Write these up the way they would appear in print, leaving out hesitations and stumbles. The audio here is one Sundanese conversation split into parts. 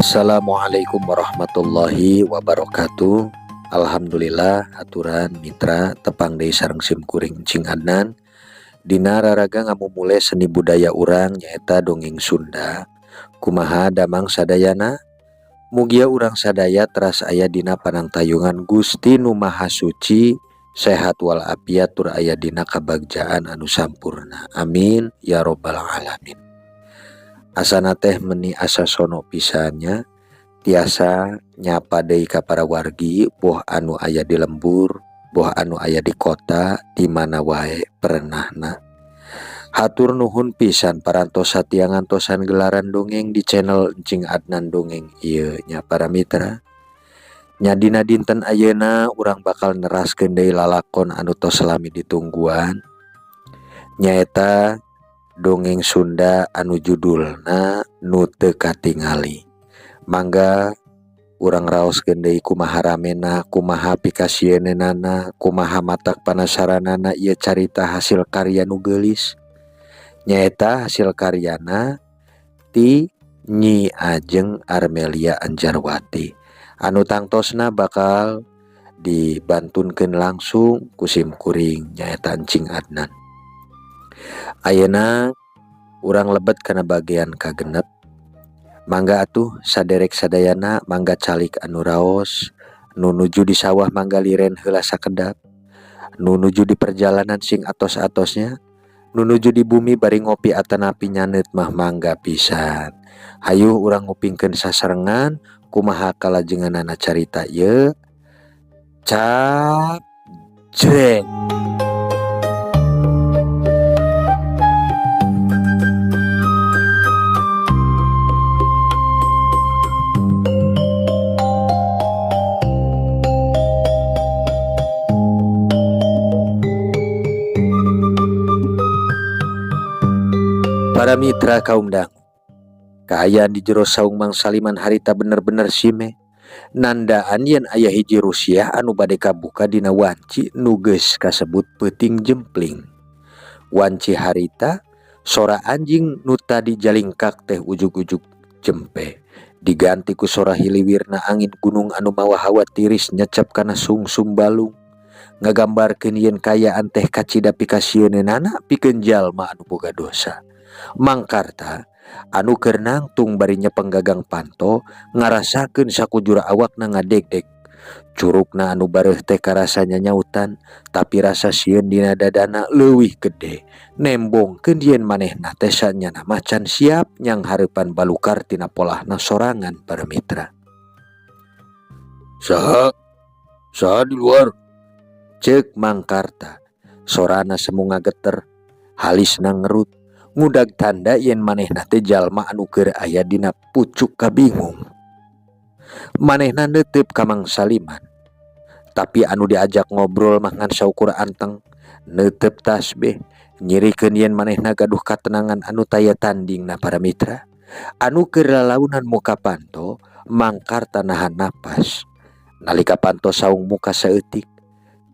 Assalamualaikum warahmatullahi wabarakatuh. Alhamdulillah aturan mitra tepang deui sareng simkuring Cing Adnan. Dina raraga ngamumule seni budaya urang nyaeta dongeng Sunda. Kumaha damang sadayana? Mugia urang sadaya teras aya dina panangtayungan Gusti Nu Maha Suci, sehat walafiat tur aya dina kabagjaan anu sampurna. Amin ya robbal alamin. Asana teh meni asa sono pisannya tiasa nyapa deui ka para wargi boh anu aya di lembur, boh anu aya di kota, di mana wae perenahna. Hatur nuhun pisan parantos satya ngantosan gelaran dongeng di channel Cing Adnan dongeng ieu nya para mitra. Nya dina dinten ayeuna urang bakal neraskeun deui lalakon anu tos lami ditungguan. Nyaeta dongeng Sunda anu judulna Nu Teu Katingali. Mangga urang raoskeun deui kumaha ramena, kumaha pikasieunana, kumaha matak panasaranana ieu carita hasil karya nu geulis. Nyaeta hasil karyana ti Nyi Ajeng Armelia Anjarwati anu tangtosna bakal dibantunkeun langsung ku simkuring nyaeta Cing Adnan. Ayeuna urang lebet kana bagian kagenep. Mangga atuh saderek sadayana mangga calik anu raos, nu nuju di sawah mangga liren heula sakedap, nu nuju di perjalanan sing atos-atosnya, nu nuju di bumi bari ngopi atanapi nyaneut mah mangga pisan. Hayu urang ngupingkeun sasarengan kumaha kalajenganana carita ieu. Jreng. Para mitra kaum dangu, kaayaan di jero saung Mang Saliman harita bener-bener sime. Nandaan yen aya hiji Rusiah anu bade kabuka dina wanci nu geus kasebut Peuting Jempling. Wanci harita sora anjing nu tadi jalingkak teh ujug-ujug jempe diganti ku sora hiliwirna angin gunung anu mawa hawa tiris nyecep kana sungsung balung. Ngagambarkeun yen kaayaan teh kacida pikasieunana pikeun jalma anu boga dosa. Mangkarta anu keur nangtung bari nyepeng gagang panto ngarasakeun sakujur awakna ngadegdeg. Curugna anu bareuh teh karasanya nyautan, tapi rasa sieun dina dadana leuwih gede. Nembongkeun yen manehna teh sanyana macan siap nyang hareupan balukar tina polahna sorangan para mitra. Saha di luar? Ceuk Mangkarta. Sorana semu ngageter, halisna ngerut. Ngudag tanda yen manehna teh jalma anu keur aya dina pucuk kabingung. Manehna neuteup ka Mang Saliman, tapi anu diajak ngobrol mah ngan saukur anteng, neuteup tasbih, nyirikeun yen manehna gaduh katenangan anu taya tandingna para mitra. Anu keur lalaunan muka panto, Mangkarta nahan napas. Nalika panto saung muka saeutik,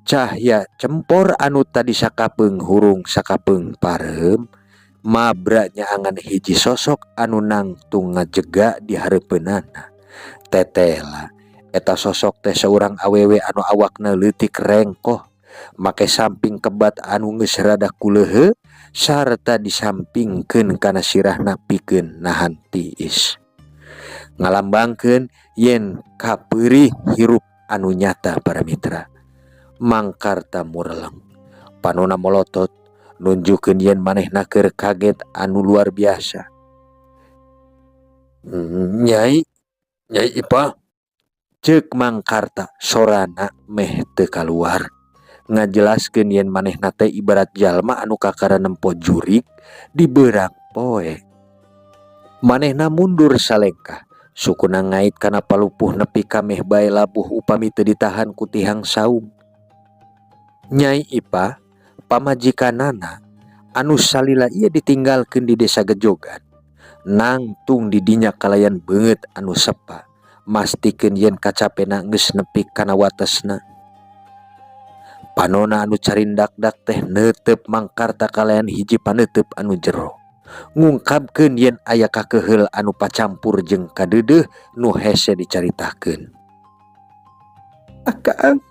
cahya cempor anu tadi sakapeung hurung sakapeung pareum mabra nyaangan hiji sosok anu nangtung ngajega di hareupeunana. Tetela eta sosok teh seorang awewe anu awakna leutik rengkoh, make samping kebat anu geus rada kuleuheu sarta disampingkeun kana sirahna pikeun nahan tiis. Ngalambangkeun yen kapeurih hirup anu nyata para mitra. Mangkarta mureleng, panonna molotot nunjukkeun yen manehna keur kaget anu luar biasa. Nyai Ipah, ceuk Mangkarta sorana meh teu kaluar. Ngajelaskeun yen manehna teh ibarat jalma anu kakara nempo jurig di beurang poe. Manehna mundur salengkah, sukuna ngait kana palupuh nepi ka meh bae labuh upami teu ditahan ku tihang saung. Nyai Ipah, pamajikanana anu salila ieu ditinggalkeun di desa Gejogan, nangtung di dinya kalayan beungeut anu sepa, mastikeun yen kacapena geus nepi kana watesna. Panonna anu carindakdak teh neuteup Mangkarta kalayan hiji paneuteub anu jero. ngungkapkeun yen aya kakeheul anu pacampur jeung kadeudeung nu hese dicaritakeun. Akang,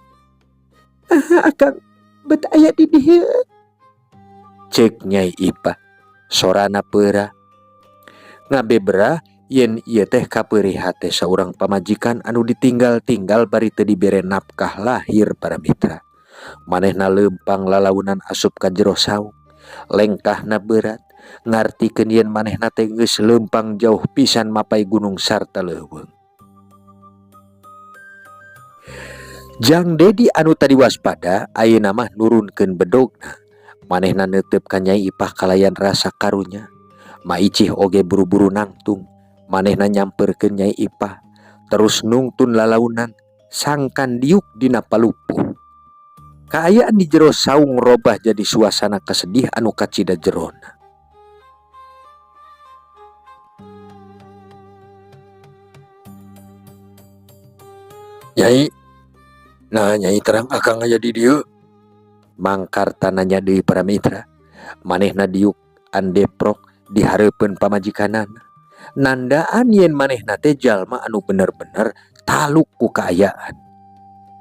akang bet aya di dieu, ceuk Nyai Ipah. Sorana peurah. Ngabeberah yen ieu teh kapeuriha teh saurang pamajikan anu ditinggal-tinggal bari teu dibere nafkah lahir para mitra. Manehna leumpang lalaunan asup ka jero saung. Lengkahna berat, ngartikeun yen manehna teh geus leumpang jauh pisan mapai gunung sarta leuweung. Jang Dedi anu tadi waspada ayeuna mah nurunkeun bedogna. Manehna neuteub ka Nyai Ipah kalayan rasa karunya. Maicih oge buru-buru nangtung. Manehna nyamperkeun Nyai Ipah, terus nungtun lalaunan sangkan diuk dina palupuh. Kaayaan di jero saung robah jadi suasana kasedih anu kacida jerona. Nyai, nah Nyai terang akang aya di dieu. Mangkarta nanya deui para mitra. Manehna diuk andeprok di hareupeun pamajikanana. Nandaan yen manehna teh jalma anu bener-bener taluk ku kaayaan.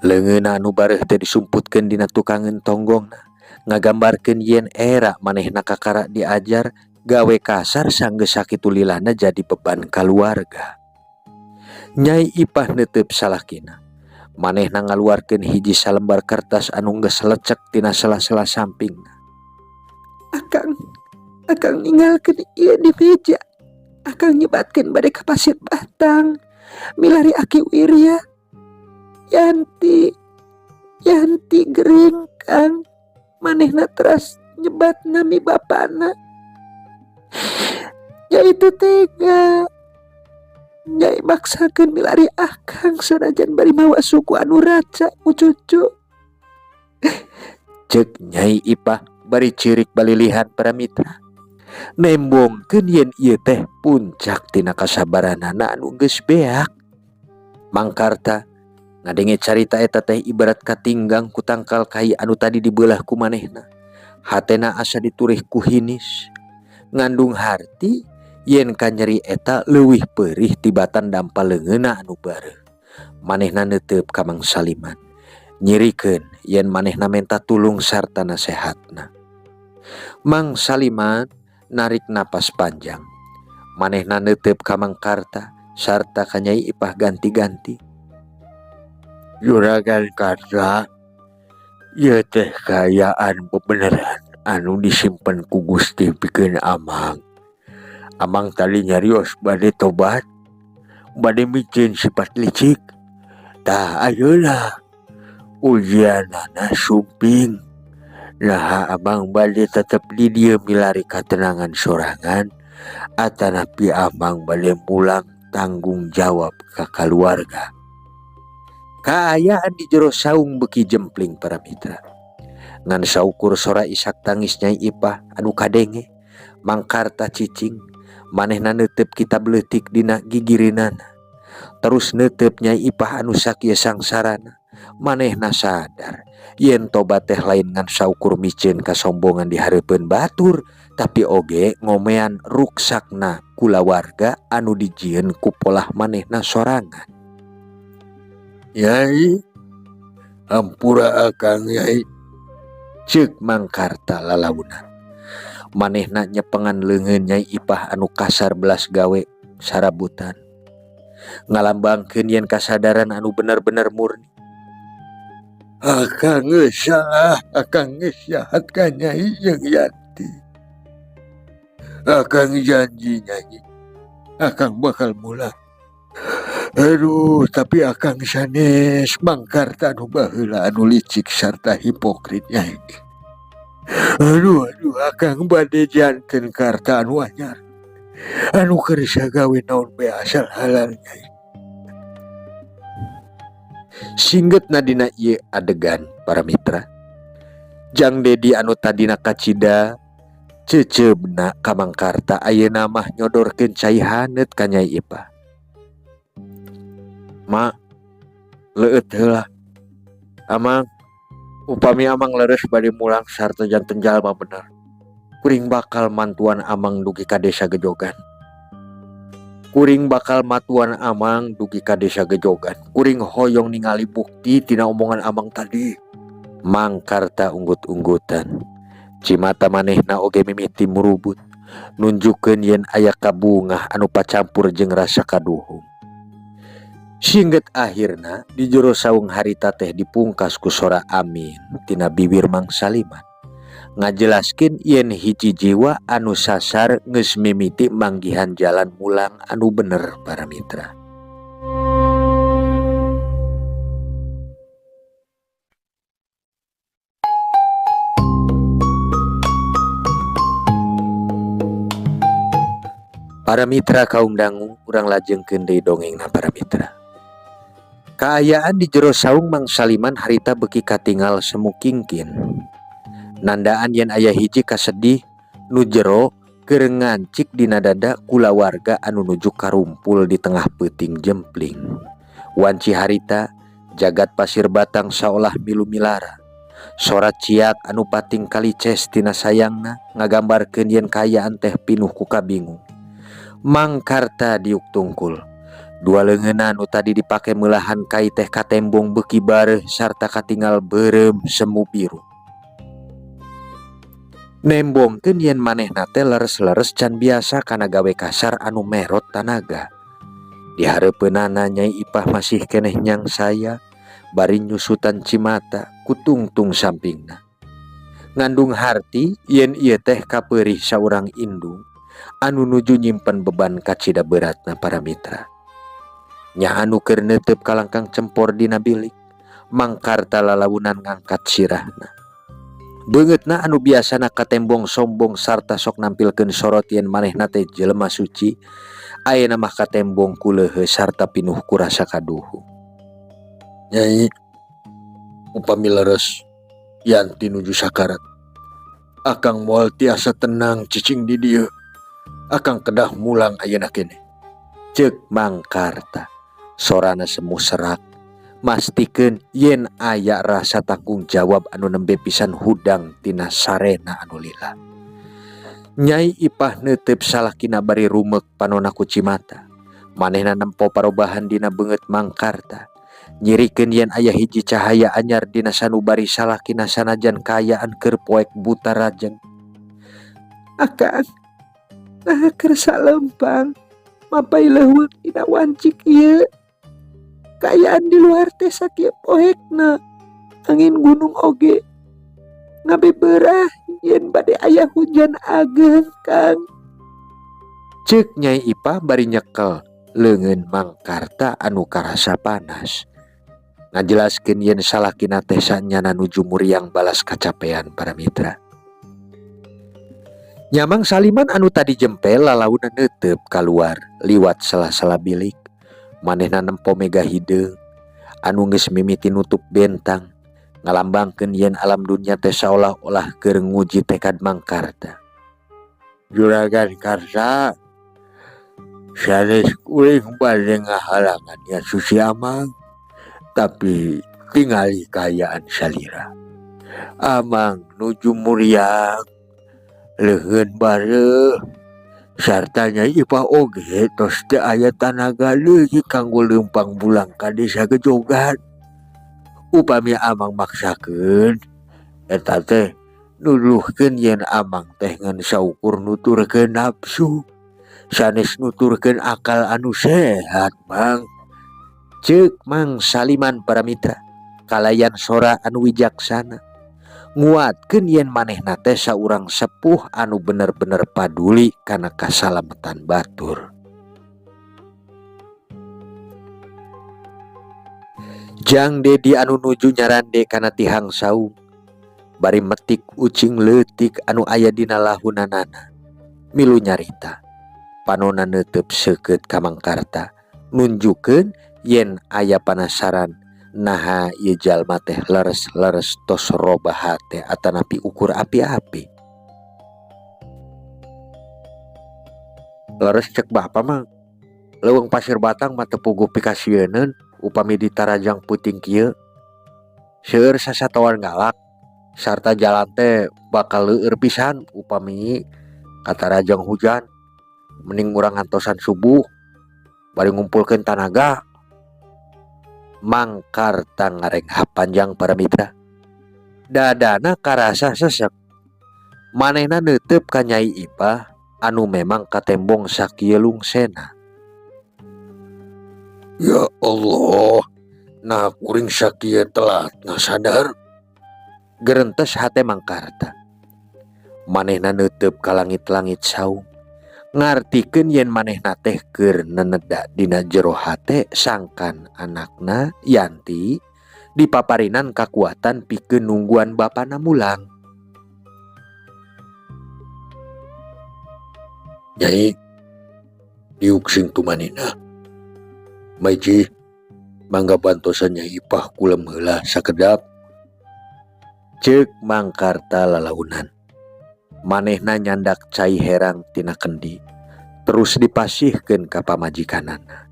Leungeunna anu bareuh teh disumputkeun dina tukangeun tonggongna, ngagambarkeun yen era manehna kakara diajar gawe kasar sanggeus sakitu lilahna jadi beban kaluarga. Nyai Ipah neuteub salakina. Manehna ngaluarkeun hiji salembar kertas anu geus lecek tina sela-sela sampingna. Akang ninggalkeun ieu di meja. Akang nyebatkeun bade ka Pasir Batang, milari Aki Wirya. Yanti gering Kang. Manehna teras nyebat nami bapana. Nyai itu tega. Nyai maksakeun milari akang sanajan bari mawa suku anu raca ku cucu. Ceuk Nyai Ipah bari cirik balilihan para mitra. Nembongkeun yen ieu teh puncak tina kasabaranana anu geus beak. Mangkarta ngadenge carita eta teh ibarat katinggang ku tangkal kai anu tadi dibeulah ku manehna. Hatena asa diturih ku hinis. Ngandung harti yen kanyeri eta leuwih peurih tibatan dampal leungeunna anu bareuh. Manehna neuteub ka Mang Saliman, nyirikeun yen manehna menta tulung sarta nasehatna. Mang Saliman narik napas panjang. Manehna neuteub ka Mangkarta sarta ka Nyai Ipah ganti-ganti. Juragan Karta, ieu teh kaayaan bebeneran anu disimpen ku Gusti pikeun Amang. Amang tadi nyarios bade tobat, bade micin sifat licik. Tah ayeuna ujianana sumping. Nah Amang bade tetep di dieu milari katenangan sorangan, atanapi Amang bade mulang tanggung jawab ka kaluarga. Kaayaan di jero saung beuki jempling para mitra. Ngan saukur sora isak tangis Nyai Ipah anu kadenge. Mangkarta cicing. Manehna neuteub kitab leutik dina gigireunana. Terus neuteub Nyai Ipah anu sakieu sangsarana. Manehna sadar yen tobat teh lain ngan saukur micieun kasombongan di hareupeun batur, tapi oge ngomean ruksakna kulawarga anu dijieun ku polah manehna sorangan. Nyai, hampura akang Nyai, ceuk Mangkarta lalaunan. Manehna nyepengan leungeun Nyai Ipah anu kasar belas gawe sarabutan. Ngalambangkeun yen kasadaran anu bener-bener murni. Akang geus salah, akang geus jahat ka Nyai jeung Yanti. Akang janji Nyai, akang bakal mulang. Aduh, tapi akang sanes Mangkarta anu baheula anu licik sarta hipokrit Nyai. Aduh, akang bade janten Karta anu anyar. Anu keur sagawe naon bae asal halal Nyai. Singgetna dina ieu adegan para mitra. Jang Dedi anu tadina kacida ceceubna ka Mangkarta ayeuna mah nyodorkeun cai haneut ka Nyai Ipah. Ma, leueut heula. Amang, upami Amang leres bade mulang sarta janten jalma bener. kuring bakal mantuan amang dugi ka desa Gejogan. Kuring bakal matuan amang dugi ka desa Gejogan. Kuring hoyong ningali bukti tina omongan amang tadi. Mang Karta unggut-unggutan. Cimata manehna oge mimiti murubut. Nunjukeun yen aya kabungah anu pacampur jeung rasa kaduhung. Singget akhirna di jero saung harita teh dipungkas ku sora amin tina bibir Mang Saliman. Ngajelaskeun yen hiji jiwa anu sasar geus mimiti manggihan jalan mulang anu bener para mitra. Para mitra kaum dangu, urang lajengkeun deui dongengna para mitra. Kaayaan di jero saung Mang Saliman harita beuki katingal semu kingkin. Nandaan yen aya hiji kasedih nu jero keur ngancik dina dada kulawarga anu nuju karumpul di tengah peuting jempling. Wanci harita jagat pasir batang saolah milu milara. Sorat ciak anu pating kalices tina sayangna ngagambarkeun yen kaayaan teh pinuh ku kabingung. Mang Karta diuk tungkul. Dua leungeunna anu tadi dipake meulahan kai teh katembong beuki bareuh sarta katingal beureum semu biru. Nembongkeun yen manehna teh leres-leres can biasa kana gawe kasar anu merot tanaga. Di hareupeunana Nyai Ipah masih keneh nyang saya bari nyusutan cimata ku tungtung sampingna. Ngandung harti yen ieu teh kapeurih saurang indung anu nuju nyimpen beban kacida beratna para mitra. Nya anu keur neuteup kalangkang cempor dina bilik, Mang Karta lalawunan ngangkat sirahna. Beungeutna anu biasana katembong sombong sarta sok nampilkeun sorot yen manehna teh jelema suci, ayeuna mah katembong kuleuheus sarta pinuh ku rasa kaduhung. Nyai, upami leres yanti nuju sakarat, akang moal tiasa tenang cicing di dieu. Akang kedah mulang ayeuna keneh. Ceuk Mang Karta. Sorana semu serak. Mastikeun yen aya rasa tanggung jawab anu nembe pisan hudang tina sarena anu lila. Nyai Ipah neuteub salakina bari rumek panonna ku cimata. Manehna nempo parobahan dina beungeut Mang Karta. Nyirikeun yen aya hiji cahaya anyar dina sanubari salakina sanajan kaayaan keur poek buta rajeng. Akang, nah keur salempang mapai leuweung dina wancik ieu. Kaayaan di luar teh sakieu poekna. Angin gunung oge ngabebeurah yen bade aya hujan ageung, Kang. Ceuk Nyai Ipah bari nyekel leungeun Mang Karta anu karasa panas. Ngajelaskeun yen salakina teh sanyana nuju muriang balas kacapean para mitra. Nya Mang Saliman anu tadi jempel lalaunan neuteub kaluar liwat sela-sela bilik. Manehna nempo mega hideung anu geus mimiti nutup bentang, ngalambangkeun yen alam dunya teh saolah-olah keur nguji tekad Mang Karta. Juragan Karta, sanes kuring bade ngahalangan nya suci amang, tapi tingali kaayaan salira. Amang nuju muriang leungeun bareuh sarta Nyai Ipah oge tos teu aya tanaga leuwih kanggo leumpang bulang ka desa Gejogan. Upami amang maksakeun eta teh nuduhkeun yen amang teh ngan saukur nuturkeun nafsu, sanes nuturkeun akal anu sehat, Mang. Ceuk Mang Saliman para mitra, kalayan sora anu wijaksana. Nguatkeun yen manehna teh saurang sepuh anu bener-bener paduli kana kasalametan batur. Jang Dedi anu nuju nyarande kana tihang saung bari metik ucing leutik anu aya dina lahunanana. Milu nyarita panonna neuteub seukeut ka Mang Karta nunjukeun yen aya panasaran naha ieu jalma teh leres-leres tos robah teh atanapi ukur api-api. Leres cek bapa Mang, leuweung pasir batang mah teu puguh pikasieun upami di tarajang puting kieu. Seueur sasatoan galak sarta jalan teh bakal leueur pisan upami katarajang hujan. Mending urang ngantosan subuh bari ngumpulkeun tanaga. Mangkarta ngarenghap panjang para mitra. Dadana karasa sesek. Manehna neuteub ka Nyai Ipah anu memang katembong sakieu lungsena. Ya Allah, nah kuring sakieu telat sadar. Gerentes hate Mangkarta. Manehna neuteub ka langit-langit saung. Ngartikeun yen manehna teh keur neneda dina jero hate sangkan anakna Yanti dipaparinan kakuatan pikeun nungguan bapana mulang. Nyai, diuk sing tumanina. Maiji, mangga bantosan Nyai Ipah kulem heula sakedap. Ceuk Mangkarta lalaunan. Manehna nyandak cai herang tina kendi, terus dipasihkeun ka pamajikanana.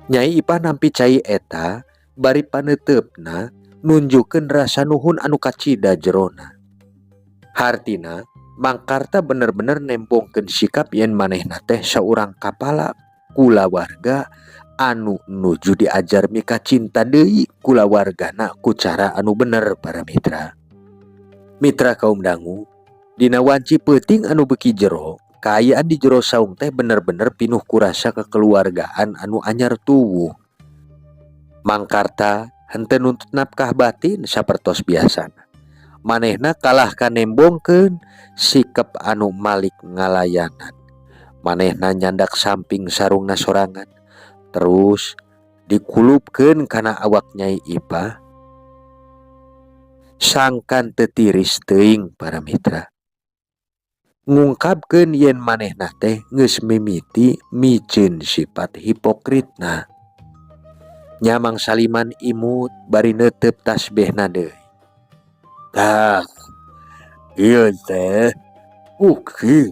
Nyai Ipah nampi cai eta bari paneteupna nunjukeun rasa nuhun anu kacida jerona. Hartina Mangkarta bener-bener nembongkeun sikap yen manehna teh saurang kapala kulawarga anu nuju diajar mika cinta deui kulawargana ku cara anu bener para mitra. Mitra kaum dangu, dina wanci peuting anu beuki jero, kaayaan di jero saung teh bener-bener pinuh ku rasa kekeluargaan anu anyar tuwuh. Mangkarta henteu nuntut nafkah batin sapertos biasana. Manehna kalah kanembongkeun sikap anu malik ngalayanan. Manehna nyandak samping sarungna sorangan, terus dikulupkeun kana awak Nyai Ipah. Sangkan teu tiris teuing para mitra. Ngungkapkeun yen manehna teh geus mimiti miceun sifat hipokritna. Nya Mangsaliman imut bari neuteub tasbihna deui. Tah, ieu teh bukti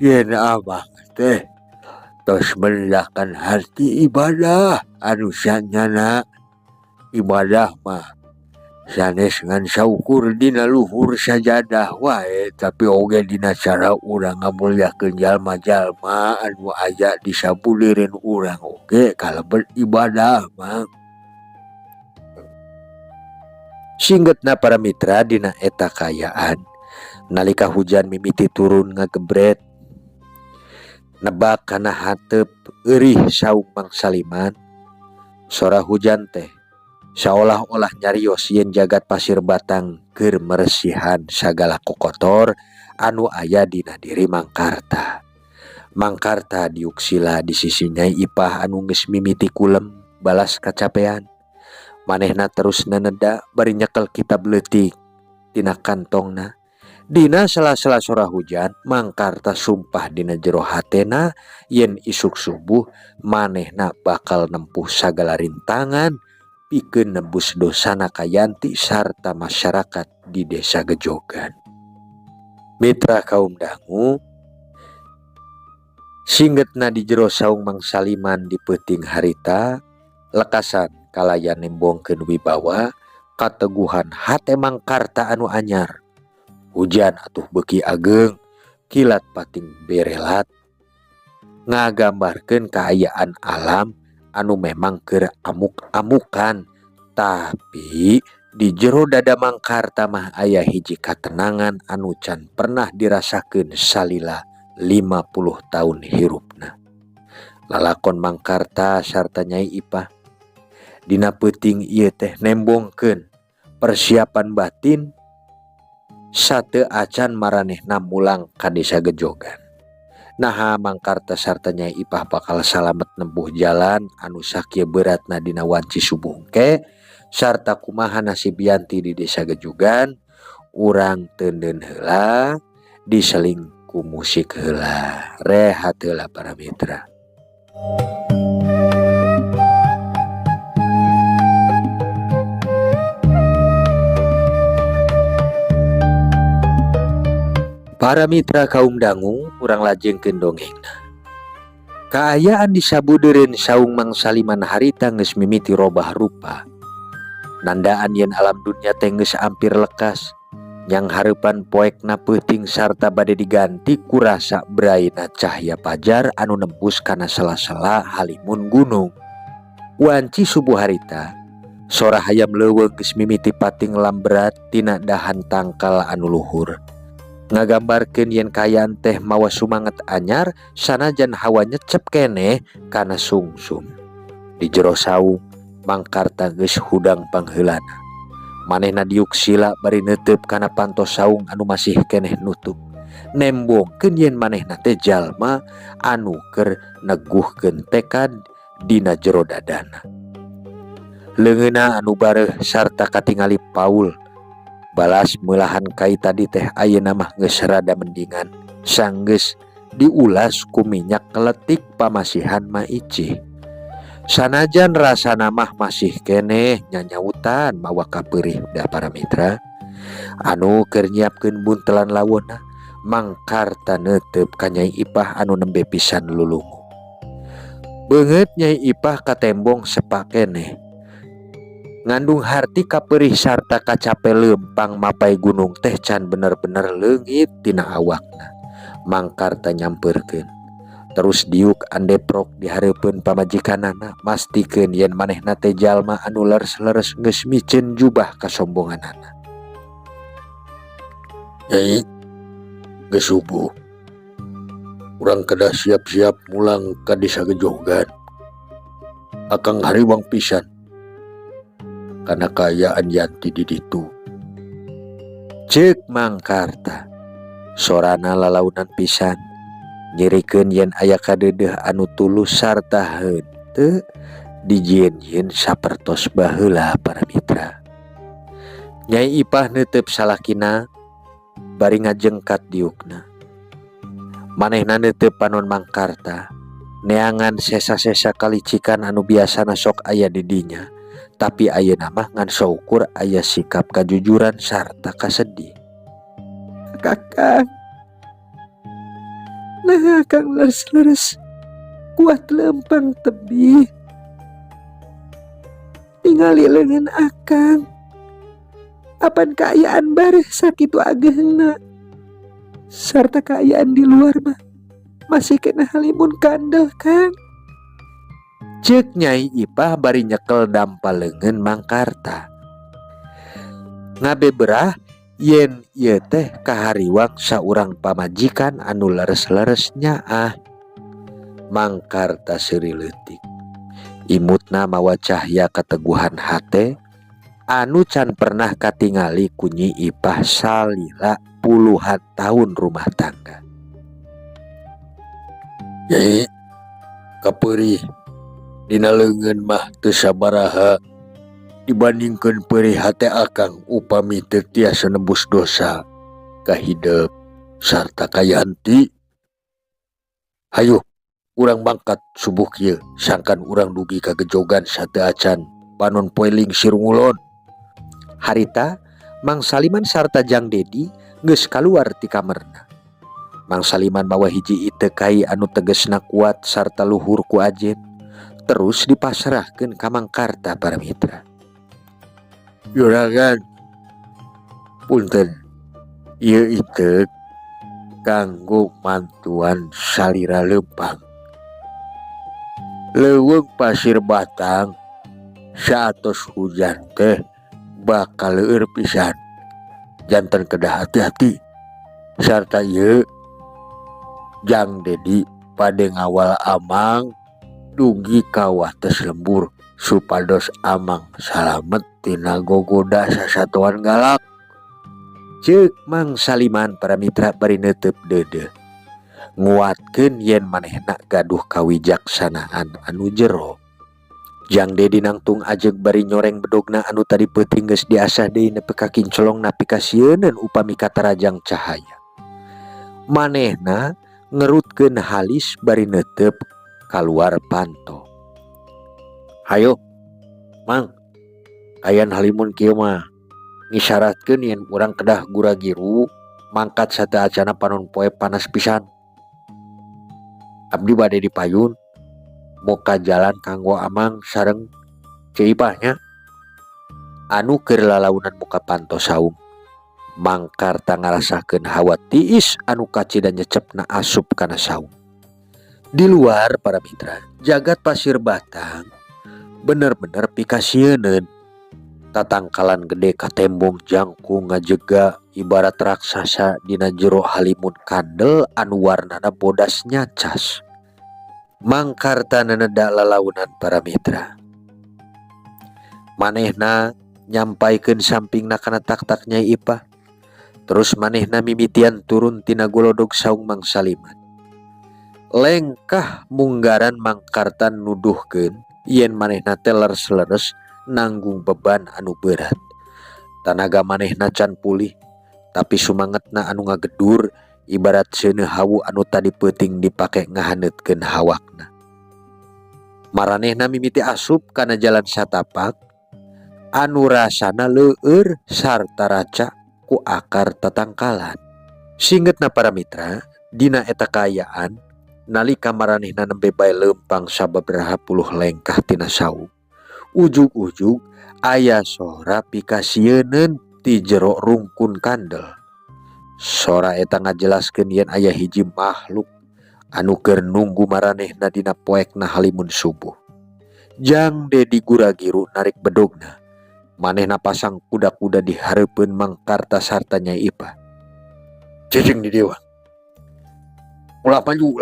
yen abang teh tos merendahkan hati ibadah anu sanyana. Ibadah mah sanes ngan saukur dina luhur sajadah wae, tapi oge dina cara urang ngamulyakeun jalma-jalma anu aya di sabulireun urang oge kalebet ibadah mah. Singgetna para mitra dina eta kaayaan, nalika hujan mimiti turun ngagebret, nebak kana hateup eurih saung Mangsaliman. Sora hujan teh seolah-olah nyarios yen jagat pasir batang keur meresihan sagala kokotor anu aya dina diri Mangkarta. Mangkarta diuksila di sisi Nyai Ipah anu geus mimiti kulem balas kacapean. Manehna terus neneda bari nyekel kitab leutik tina kantongna. Dina sela-sela sora hujan, Mangkarta sumpah dina jero hatena yen isuk subuh manehna bakal nempuh sagala rintangan pikeun nebus dosana ka Yanti sarta masyarakat di Desa Gejogan. Mitra kaum dangu, singgetna di jero saung Mangsaliman di peuting harita, lekasan kalayan nembongkeun wibawa kateguhan hate Mangkarta anu anyar. Hujan atuh beuki ageung, kilat pating berelat, ngagambarkeun kaayaan alam anu memang keur amuk-amukan. Tapi di jero dada Mangkarta mah aya hiji katenangan anu can pernah dirasakeun salila 50 tahun hirupna. Lalakon Mangkarta sarta Nyai Ipah dina peuting ieu teh nembongkeun persiapan batin sateu acan maranehna mulang ka Desa Gejogan. Naha Mangkarta sarta Nyai Ipah bakal salamet nempuh jalan anu sakieu beratna dina wanci subuh engke, sarta kumaha nasib Yanti di Desa Gejogan, urang teundeun heula diseling ku musik heula. Rehat heula para mitra. Para mitra kaum dangu, urang lajengkeun dongengna. Kaayaan di sabudeureun saung Mangsaliman harita geus mimiti robah rupa. Nandaan yen alam dunia teh geus ampir lekas. yang harapan poekna peuting sarta bade diganti kurasa braina cahya pajar anu nembus kana sela-sela halimun gunung. Wanci subuh harita sora hayam leuweung geus mimiti pating lambrat tina dahan tangkal anu luhur, ngagambarkeun yen kaayaan teh mawa sumanget anyar sanajan hawa nyecep keneh kana sungsum. Di jero saung Mang Karta geus hudang pangheulana. Manehna diuk sila bari neuteup kana pantos saung anu masih keneh nutup, nembongkeun yen manehna teh jalma anu keur neguhkeun tekad dina jero dadana. Leungeunna anu bareuh sarta katingali Paul balas meulahan kai tadi teh ayeuna mah geus rada mendingan sanggeus diulas ku minyak keletik pamasihan maicih. Sanajan rasana mah masih keneh nyanyautan mawa kapeurih da para mitra anu keur nyiapkeun buntelan lawonna. Mang Karta neuteup ka Nyai Ipah anu nembe pisan lulungu. Beungeut Nyai Ipah katembong sepakeneh ngandung harti kapeurih sarta kacape leumpang mapai gunung teh can bener-bener leungit tina awakna. Mang Karta nyampeurkeun terus diuk andeprok di hareupeun pamajikanana mastikeun yen manehna teh jalma anu leres-leres geus miceun jubah kasombonganana. Nyai, geus subuh. Urang kedah siap-siap mulang ka desa Gejogan. Akang hariwang pisan kana kaayaan Yanti di ditu. Ceuk Mang Karta. Sorana lalaunan pisan nyirikeun yen aya kadeudeuh anu tulus sarta henteu dijieun-jieun sapertos baheula para mitra. Nyai Ipah neuteup salakina bari ngajengkat diukna. Manehna neuteup panon Mang Karta neangan sesa-sesa kalicikan anu biasana sok aya di dinya, tapi ayeuna mah ngan saukur aya sikap kajujuran sarta kasedih. Kakang, nah akang leres-leres kuat lempang tebih. Ningali leungeun akang, apan kaayaan bareh sakitu ageungna. Sarta kaayaan di luar mah masih kena halimun kandel, Kang. Ceuk Nyai Ipah bari nyekel dampal leungeun Mang Karta. Ngabeberah yen ieu teh kahariwang saurang pamajikan anu leres-leres nyaah. Mang Karta seuri leutik. Imutna mawa cahya kateguhan hate anu can pernah katingali ku Nyi Ipah salila puluhan tahun rumah tangga. Nyai, kapeurih dina leungeun mah teu sabaraha dibandingkeun peurih hate akang upami teu tiasa nembus dosa ka hideuk sarta ka Yanti. Hayu urang mangkat subuh kieu sangkan urang dugi ka Gejogan sateu acan panon poe lingsir ngulon. Harita Mang Saliman sarta Jang Dedi geus kaluar ti kamarna. Mang Saliman mawa hiji iteu kai anu tegesna kuat sarta luhur ku ajen, terus dipasrahkeun ka Mang Karta para mitra. Juragan, punten, ieu iteu kanggo mantuan salira leumpang. Leuweung pasir batang saatos hujan teh bakal leueur pisan. Janten kedah hati-hati. Sarta ieu Jang Dedi pade ngawal Amang dugi ka wates lembur supados Amang salamet tina gogoda sasatuan galak. Ceuk Mang Saliman para mitra bari neuteub deudeuh nguatkeun yen manehna gaduh kawijaksanaan anu jero. Jang Dedi nangtung ajeg bari nyoreng bedogna anu tadi peuting geus diasah deui nepi ka kincolong napi ka sieuneun upami katarajang cahaya. Manehna ngerutkeun halis bari neuteub kaluar panto. Hayo, Mang, ayan halimun kieu mah ngisyaratkeun yen urang kedah gura-giru mangkat sateu acana panon poe panas pisan. Abdi bade dipayun moka jalan kanggo Amang sareng Cai Ipahnya. Anu keur lalaunan muka panto saung Mangkarta ngarasakeun hawa tiis anu kacida nyecepna asup kana saung. Di luar para mitra, jagat pasir batang bener-bener pikasieun. Tatangkalan gede katembong jangkung ngajega ibarat raksasa dina jero halimun kandel anu warnana bodas nyacas. Mangkarta neneda lalaunan para mitra. Manehna nyampaikeun sampingna kana tak-tak Nyai Ipah. Terus manehna mimitian turun tina golodog saung Mang Saliman. Lengkah munggaran Mangkarta nuduhkeun yen manehna teh leres-leres nanggung beban anu berat. Tanaga manehna can pulih, tapi sumangetna anu ngagedur ibarat seuneu hawu anu tadi peuting dipake ngahaneutkeun hawakna. Maranehna mimiti asup kana jalan satapak anu rasana leueur sarta raca ku akar tatangkalan. Singgetna para mitra, dina eta kaayaan nalika maranehna nembe bae leumpang sababaraha puluh lengkah tina saung, ujug-ujug aya sora pikasieun ti jero rungkun kandel. Sora eta ngajelaskeun yen aya hiji makhluk anu keur nunggu maranehna dina poekna halimun subuh. Jang Dedi Guragiru narik bedogna. Manehna pasang kuda-kuda di hareupeun Mangkarta sarta Nyai Ipah. Cicing di dewa. Ulah maju.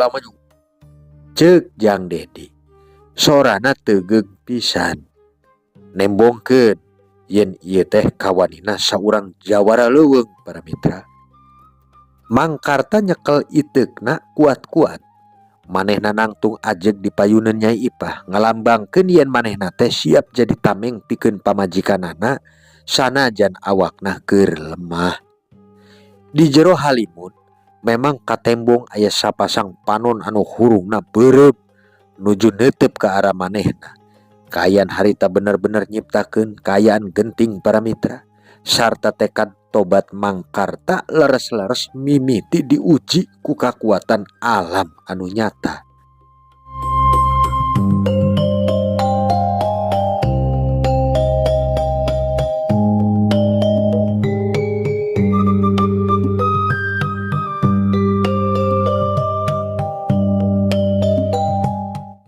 Ceuk Jang Dedi. Sorana tegeug pisan. Nembongkeun yen ieu teh kawanina saurang jawara leuweung para mitra. Mangkarta nyekel iteukna kuat-kuat. Manehna nangtung ajeg di payuneun Nyai Ipah ngalambangkeun yen manehna teh siap jadi tameng pikeun pamajikanana sanajan awakna keur lemah. Di jero halimun memang katembong aya sapasang panon anu hurungna beureum nuju neuteup ka arah manehna. Kaayaan harita bener-bener nyiptakeun kaayaan genting para mitra sarta tekad tobat Mangkarta leres-leres mimiti diuji ku kakuatan alam anu nyata.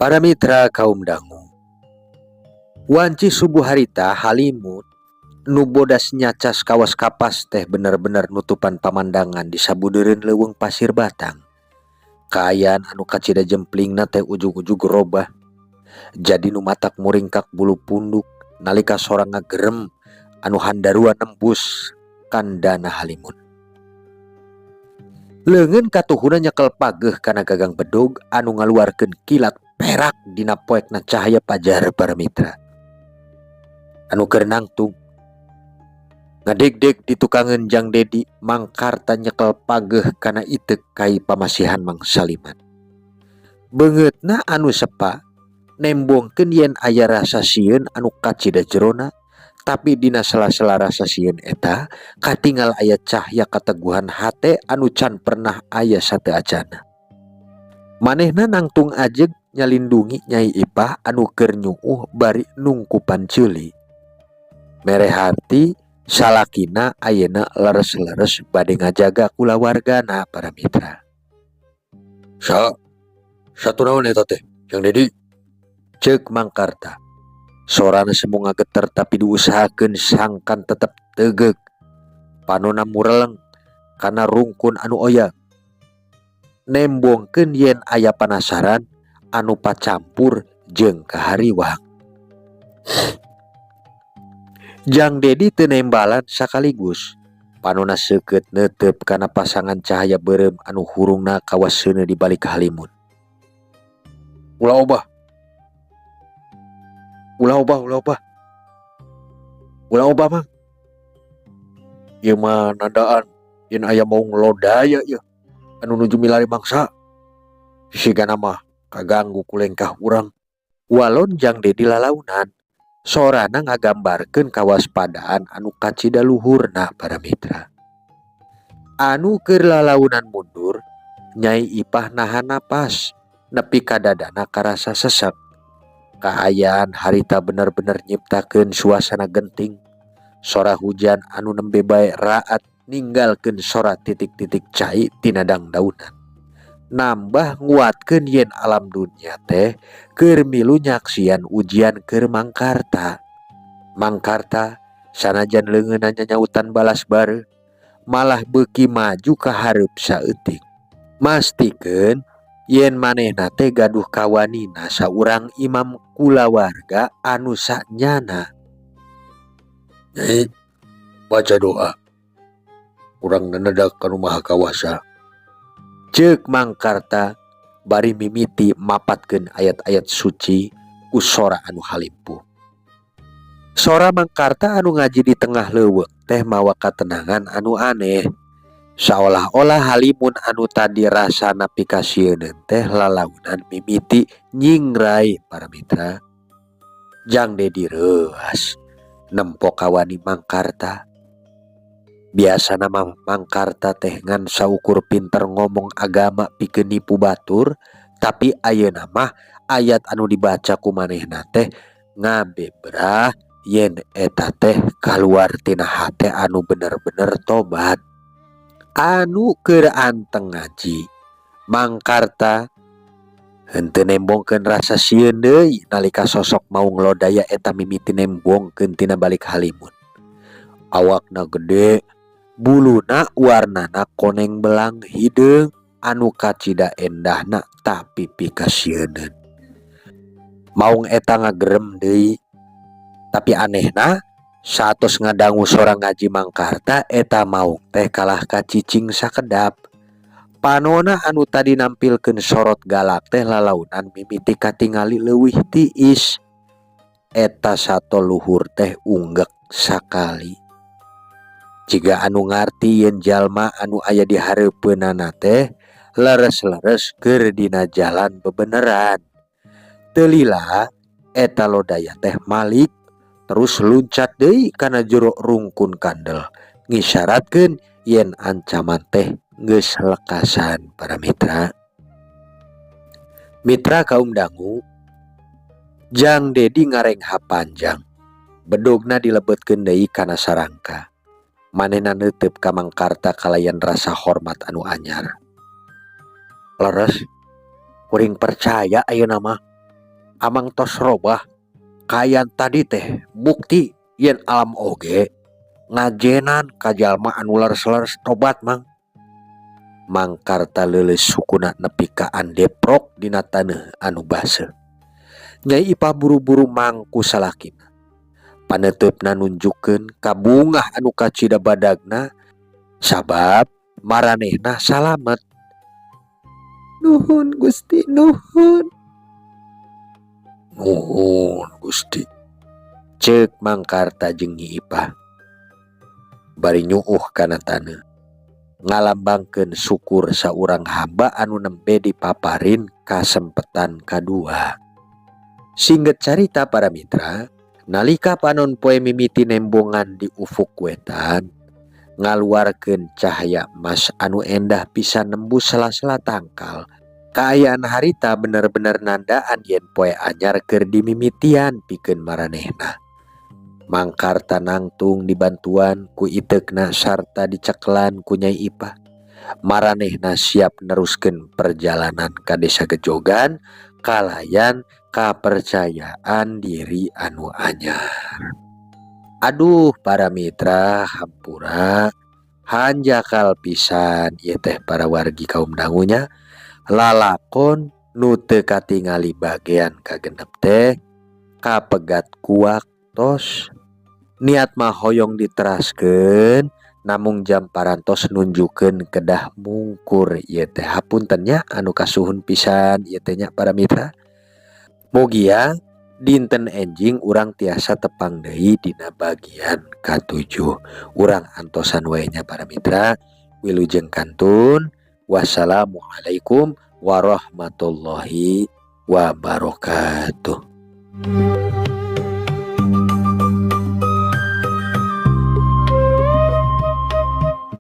Para mitra kaum dangu, wanci subuh harita halimun nu bodas nyacas kawas kapas teh bener-bener nutupan pamandangan di sabudeureun leuweung pasir batang. Kaayaan anu kacida jemplingna teh ujug-ujug robah. Jadi nu matak muringkak bulu punduk nalika sora ngagerem anu handarua nembus kandana halimun. Leungeun katuhuna nyekel pageuh kana gagang bedog anu ngaluarkeun kilat perak dina poekna cahaya pajar para mitra. Anu keur nangtung ngadeg-deg di tukangeun Jang Dedi, Mangkarta nyekel pageuh kana iteuk kai pamasihan Mang Saliman. Beungeutna anu sepa nembongkeun yen aya rasa sieun anu kacida jerona, tapi dina sela-sela rasa sieun eta katingal aya cahya kateguhan hate anu can pernah aya sateuacanna. Manehna nangtung ajeg nyalindungi Nyai Ipah anu keur nyuuh bari nungkupan ceuli. Mere harti salakina ayeuna leres-leres bade ngajaga kulawargana para mitra. Satu naon eta teh Jang Dedi? Ceuk Mangkarta. Sorana semu ngageter tapi diusahakeun sangkan tetep tegeuk. Panonna mureleng kana rungkun anu oyak. Nembongkeun yen aya panasaran anu pacampur jeung kahariwang. Jang Dedi teu nembalan sakaligus. Panonna seukeut neuteup kana pasangan cahaya beureum anu hurungna kawas seuneu di balik halimun. Ulah obah Mang. Ieu mah nandaan yen aya maung lodaya ieu anu nuju milari mangsa. Sigana mah kaganggu ku lengkah urang. Walon Jang Dedi lalaunan. Sorana ngagambarkeun kawaspadaan anu kacida luhurna para mitra. Anu keur lalaunan mundur, Nyai Ipah nahan napas nepi ka dadana karasa sesek. Kaayaan harita bener-bener nyiptakeun suasana genting. Sora hujan anu nembe bae raat ninggalkeun sora titik-titik cai tina dangdaunan. Nambah nguatkeun yen alam dunia teh keur milu nyaksian ujian keur Mangkarta. Mangkarta sanajan leungeunna nyanyautan balas bareu, malah beuki maju ka hareup saeutik. Mastikeun yen manehna teh gaduh kawanina saurang imam kulawarga anu sanyana. Nyai baca doa. Urang nenedak kanu Maha Kawasa. Ceuk Mangkarta bari mimiti mapatkeun ayat-ayat suci ku sora anu halimpuh. Sora Mangkarta anu ngaji di tengah leuweung teh mawa katenangan anu aneh. Saolah-olah halimun anu tadi rasana pikasieun teh lalaunan mimiti nyingrai para mitra. Jang Dedi reuas nempo kawani Mangkarta. Biasa nama Mangkarta teh ngan saukur pinter ngomong agama pikeun nipu batur, tapi ayeuna mah ayat anu dibaca ku manehna teh ngabebrah yen eta teh kaluar tina hate anu bener-bener tobat. Anu keur anteng ngaji Mangkarta henteu nembongkeun rasa sieun deui nalika sosok mau nglodaya eta mimiti nembongkeun tina balik halimun. Awakna gede, buluna warnana koneng belang hideung anu kacida endahna tapi pikasieun. Maung eta ngagerem deui, tapi anehna satos ngadangu sora ngaji Mangkarta eta maung teh kalah kacicing sakedap. Panona anu tadi nampilkeun sorot galak teh lalaunan mimiti katingali leuwih tiis. Eta sato luhur teh unggek sakali. Jiga anu ngarti yen jalma anu aya di hareupeunana teh leres-leres keur dina jalan bebeneran. Teu lila eta lodaya teh malik terus luncat deui kana jero rungkun kandel, ngisyaratkeun yen ancaman teh geus lekasan para mitra. Mitra kaum dangu, Jang Dedi ngarengha panjang. Bedogna dilebetkeun deui kana sarangka. Manehna neuteup ka Mangkarta kalayan rasa hormat anu anyar. Leres, kuring percaya ayeuna mah amang tos robah. Kayan tadi teh bukti yen alam oge ngajenan ka jalma anu leres-leres tobat mang. Mangkarta leuleus sukuna nepi ka andeprok dina taneuh anu baseuh. Nyai Ipah buru-buru mangku salakina. Paneteupna nunjukkeun ka bungah anu kacida badagna sabab maranehna salamet. Nuhun Gusti, nuhun. Nuhun Gusti. Ceuk Mangkarta jeung Nyi Ipah. Bari nyuuh kana taneuh, ngalambangkeun syukur saurang hamba anu nembe dipaparin kasempetan kadua. Singget carita para mitra, nalika panon poe mimiti nembongan di ufuk wetan, ngaluarkeun cahaya emas anu endah pisan nembus sela-sela tangkal. Kaayaan harita bener-bener nandaan yen poe anyar keur dimimitian pikeun maranehna. Mangkarta nangtung dibantuan ku iteukna sarta dicekelan ku Nyai Ipah. Maranehna siap neruskeun perjalanan ka Desa Gejogan kalayan kapercayaan diri anu anyar. Aduh para mitra hampura, hanjakal pisan ieu teh para wargi kaum dangunya. Lalakon nu teu katingali bagean kagenep teh kapegat kuaktos. Niat mah hoyong diteraskeun, namung jam parantos nunjukeun kedah mungkur ieu teh. Hapunten nya anu kasuhun pisan ieu teh nya para mitra. Mugia dinten enjing urang tiasa tepang deui dina bagian ka-7. Urang antosan wae nya para mitra. Wilujeng kantun. Wassalamualaikum warahmatullahi wabarakatuh.